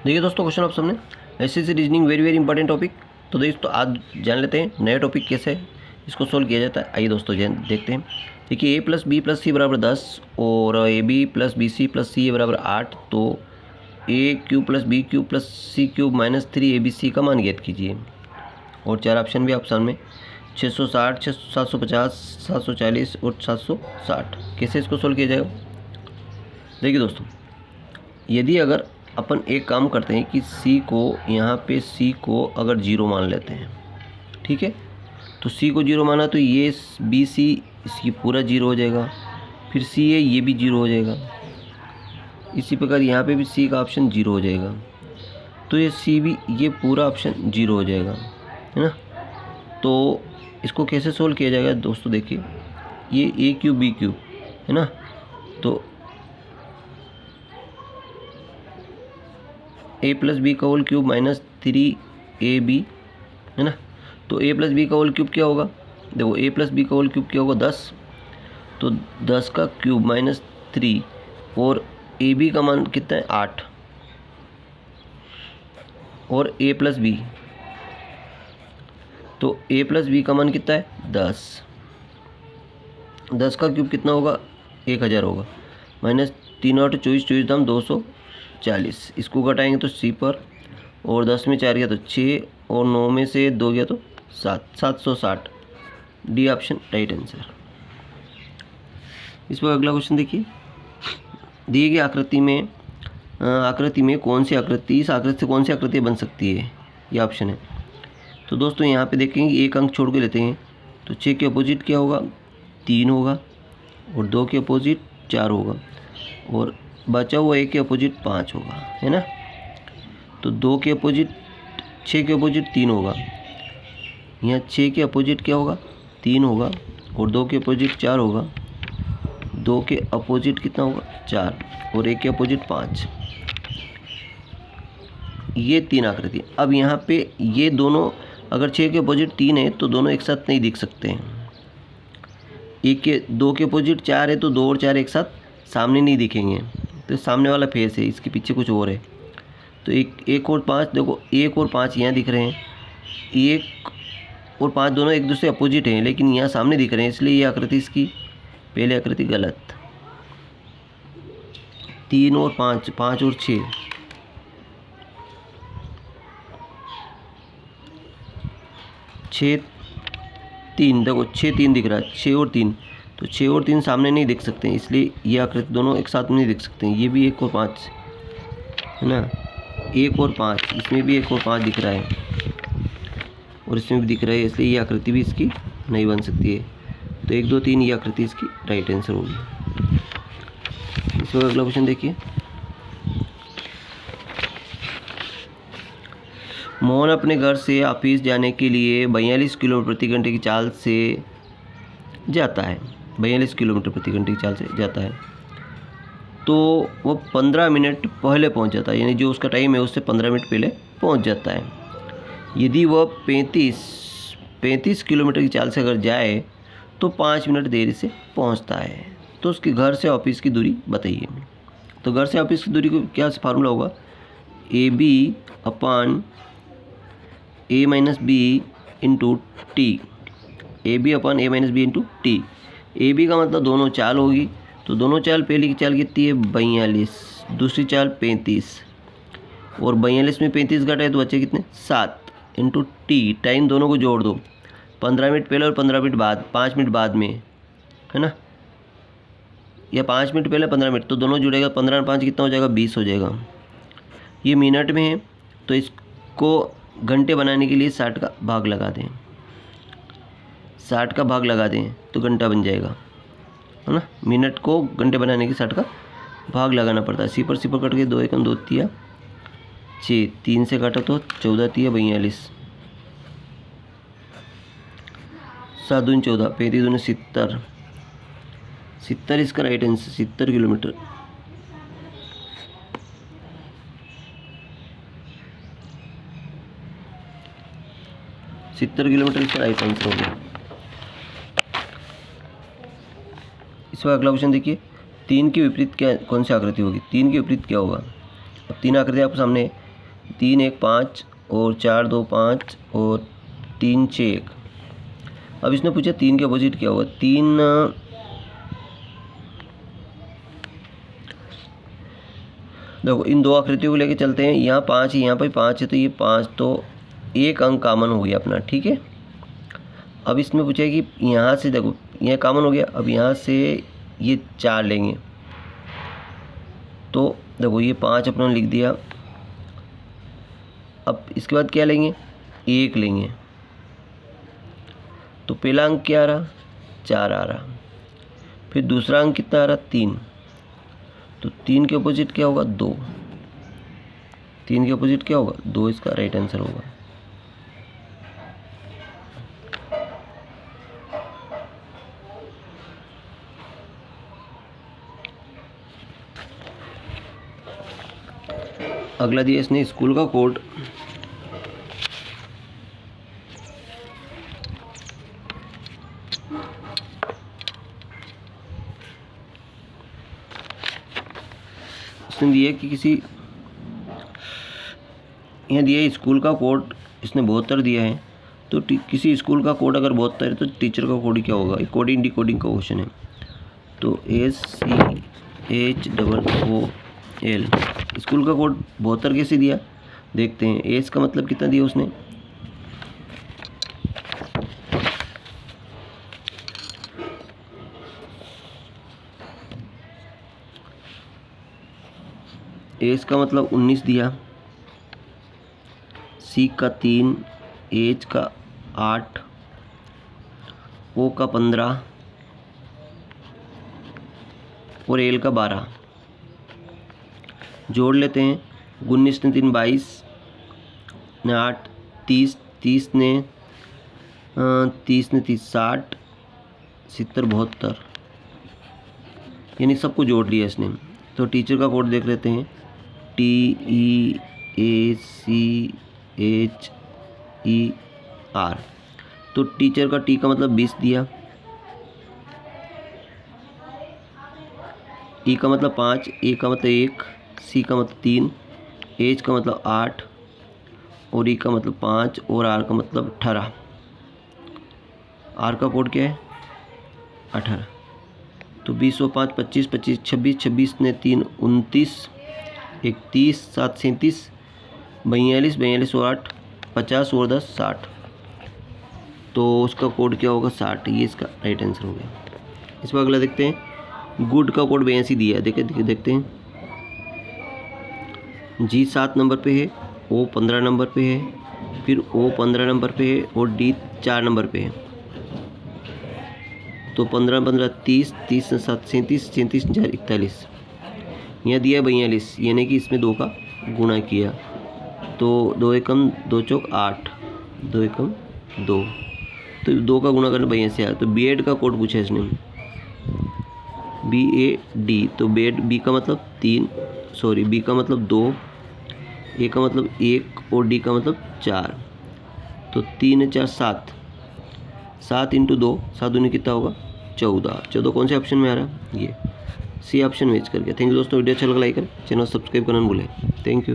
देखिए दोस्तों, क्वेश्चन आप सामने SSC reasoning very very important topic. तो दोस्तों आज जान लेते हैं नया टॉपिक कैसे इसको सोल्व किया जाता है। आइए दोस्तों देखते हैं। देखिए a plus B plus C बराबर 10 और A B plus B C plus C बराबर 8। तो A cube plus B cube plus C cube minus 3 ABC का मान ज्ञात कीजिए। और चार ऑप्शन भी आप सामने 660, 750, 740 और 760। कैसे इसको सोल्व किया जाएगा? देखिए दोस्तों, यदि अगर अपन एक काम करते हैं कि सी को यहाँ पे सी को अगर जीरो मान लेते हैं, ठीक है, तो सी को जीरो माना तो ये बी सी इसकी पूरा जीरो हो जाएगा, फिर सी है ये भी जीरो हो जाएगा। इसी प्रकार यहाँ पे भी सी का ऑप्शन जीरो हो जाएगा, तो ये सी भी ये पूरा ऑप्शन जीरो हो जाएगा, है ना। तो इसको कैसे सोल्व किया जाएगा दोस्तों? देखिए ये ए क्यूब बी क्यूब है ना, तो ए प्लस बी का होल क्यूब माइनस 3AB है ना। तो ए प्लस बी का होल क्यूब क्या होगा? देखो ए प्लस बी का होल क्यूब क्या होगा? 10। तो 10 का क्यूब माइनस 3 और ए बी का मान कितना है? 8 और ए प्लस बी, तो ए प्लस बी का मान कितना है? 10। 10 का क्यूब कितना होगा? 1000 होगा। माइनस 3 8 24, 24 दाम 240। इसको घटाएंगे तो सी पर, और 10 में 4 गया तो 6 और 9 में से 2 गया तो 7, 760। D option right answer. इस पर अगला क्वेश्चन देखिए। दिए गए आकृति में कौन सी आकृति, इस आकृति से कौन सी आकृति बन सकती है? ये ऑप्शन है। तो दोस्तों यहाँ पे देखेंगे एक अंक छोड़ के लेते हैं, तो 6 के अपोजिट क्या होगा? 3 होगा, और 2 के अपोजिट 4 होगा, और बचा हुआ 1 के अपोजिट 5 होगा, है ना। तो 2 के अपोजिट 6 के अपोजिट 3 होगा, यहाँ 6 के अपोजिट क्या होगा? 3 होगा, और 2 के अपोजिट 4 होगा। 2 के अपोजिट कितना होगा? 4, और 1 के अपोजिट 5। ये 3 आकृति। अब यहाँ पे ये दोनों अगर 6 के अपोजिट 3 है तो दोनों एक साथ नहीं दिख सकते हैं। 2 के अपोजिट 4 है तो 2 और 4 एक साथ सामने नहीं दिखेंगे, तो सामने वाला फेस है, इसके पीछे कुछ और है। तो 1 और 5, देखो 1 और 5 यहाँ दिख रहे हैं, 1 और 5 दोनों एक दूसरे अपोजिट हैं, लेकिन यहाँ सामने दिख रहे हैं, इसलिए ये आकृति, इसकी पहली आकृति गलत। 3 और 5, 5 और 6, 6 3, देखो 6 3 दिख रहा है, 6 और 3, तो 6 और 3 सामने नहीं दिख सकते हैं, इसलिए ये आकृति दोनों एक साथ नहीं दिख सकते हैं। ये भी 1 और 5 है ना, 1 और 5, इसमें भी 1 और 5 दिख रहा है, और इसमें भी दिख रहा है, इसलिए ये आकृति भी इसकी नहीं बन सकती है। तो 1 2 3 ये आकृति इसकी राइट आंसर होगी। इसमें अगला क्वेश्चन देखिए। मोहन अपने घर से ऑफिस जाने के लिए 42 किलोमीटर प्रति घंटे की चाल से जाता है। 42 किलोमीटर प्रति घंटे की चाल से जाता है, तो वो 15 मिनट पहले पहुंच जाता है, यानी जो उसका टाइम है उससे 15 मिनट पहले पहुंच जाता है। यदि वह 35 किलोमीटर की चाल से अगर जाए तो 5 मिनट देरी से पहुंचता है। तो उसके घर से ऑफिस की दूरी बताइए। तो घर से ऑफिस की दूरी को क्या फार्मूला होगा? AB upon A minus B into T. AB upon A minus B into T. AB का मतलब दोनों चाल होगी, तो दोनों चाल, पहली की चाल कितनी है? 42, दूसरी चाल 35, और 42 में 35 घटाए तो बच्चे कितने? 7 इंटू टी। टाइम दोनों को जोड़ दो, 15 मिनट पहले और 15 मिनट बाद, 5 मिनट बाद में, है ना, या 5 मिनट पहले 15 मिनट, तो दोनों जुड़ेगा, 15 और 5 कितना हो जाएगा? 20 हो जाएगा। ये मिनट में है, तो इसको घंटे बनाने के लिए 60 का भाग लगा दें, 60 का भाग लगा दें तो घंटा बन जाएगा, है ना। मिनट को घंटे बनाने के 60 का भाग लगाना पड़ता है। सिपर कट के 2 एकम 2 तिया 6, 3 से काटा तो 14 तिया 42, 7 दूनी 14, 35 दूनी 70, 70 इसका राइट आंसर, 70 किलोमीटर। इसका राइट आंसर हो गया। इस पर अगला क्वेश्चन देखिए। 3 के विपरीत क्या, कौन सी आकृति होगी? 3 के विपरीत क्या होगा? अब 3 आकृति आपके सामने, 3 1 5 और 4 2 5 और 3 6 1। अब इसने पूछा 3 के अपोजिट क्या होगा। 3 देखो इन दो आकृतियों को लेके चलते हैं। यहाँ 5 है, यहाँ पर 5 है, तो ये 5, तो एक अंक कॉमन हो गया अपना, ठीक है। अब इसमें पूछा है कि यहाँ से देखो यह कॉमन हो गया, अब यहाँ से ये 4 लेंगे, तो देखो ये 5 अपना लिख दिया। अब इसके बाद क्या लेंगे, 1 लेंगे, तो पहला अंक क्या आ रहा, 4 आ रहा। फिर दूसरा अंक कितना आ रहा, 3, तो 3 के अपोजिट क्या होगा, 2। 3 के अपोजिट क्या होगा, 2, इसका राइट आंसर होगा। अगला दिया इसने स्कूल का कोड। इसने दिया कि किसी, यहाँ दिया है स्कूल का कोड, इसने 72 दिया है, तो किसी स्कूल का कोड अगर 72 है तो टीचर का कोड क्या होगा। कोडिंग डिकोडिंग का क्वेश्चन है। तो SCHOOL स्कूल का कोड 72 कैसे दिया, देखते हैं। एस का मतलब कितना दिया उसने, एस का मतलब 19 दिया, सी का 3, एच का 8, ओ का 15 और एल का 12। जोड़ लेते हैं। 19 ने 3 22 ने 8 30, 30 ने 30 60, 70 72, यानी सबको जोड़ लिया इसने। तो टीचर का कोड देख लेते हैं। TEACHER। तो टीचर का टी का मतलब 20 दिया, ई का मतलब 5, ए का मतलब 1, सी का मतलब 3, एच का मतलब 8 और ई का मतलब 5 और आर का मतलब 18। आर का कोड क्या है, 18। तो 20 और 5 25 25 26, 26 ने 3 29, 31 7 37, 42 42 और 8 50 और 10 60। तो उसका कोड क्या होगा, 60। ये इसका राइट आंसर हो गया। इस पर अगला देखते हैं। गुड का कोड 82 दिया है, देखते हैं। जी 7 नंबर पे है, ओ 15 नंबर पे है, फिर ओ 15 नंबर पे है और डी 4 नंबर पे है। तो 15 15 30, 30 7 37, 37 4 41। यहाँ दिया 42, यानी कि इसमें 2 का गुणा किया, तो 2 एकम 2 चौक 8, 2 एकम 2, तो 2 का गुणा करना 82 आया। तो BED का कोड पूछा इसने, BAD। तो बी का मतलब 3, सॉरी बी का मतलब 2, ए का मतलब 1 और डी का मतलब 4। तो 3 4 7, 7 × 2, 7 दूनी कितना होगा, 14। 14 कौन से ऑप्शन में आ रहा है, ये सी ऑप्शन में कर गया। थैंक यू दोस्तों, वीडियो अच्छा लगा लाइक करें, चैनल सब्सक्राइब करना न भूलें। Thank you.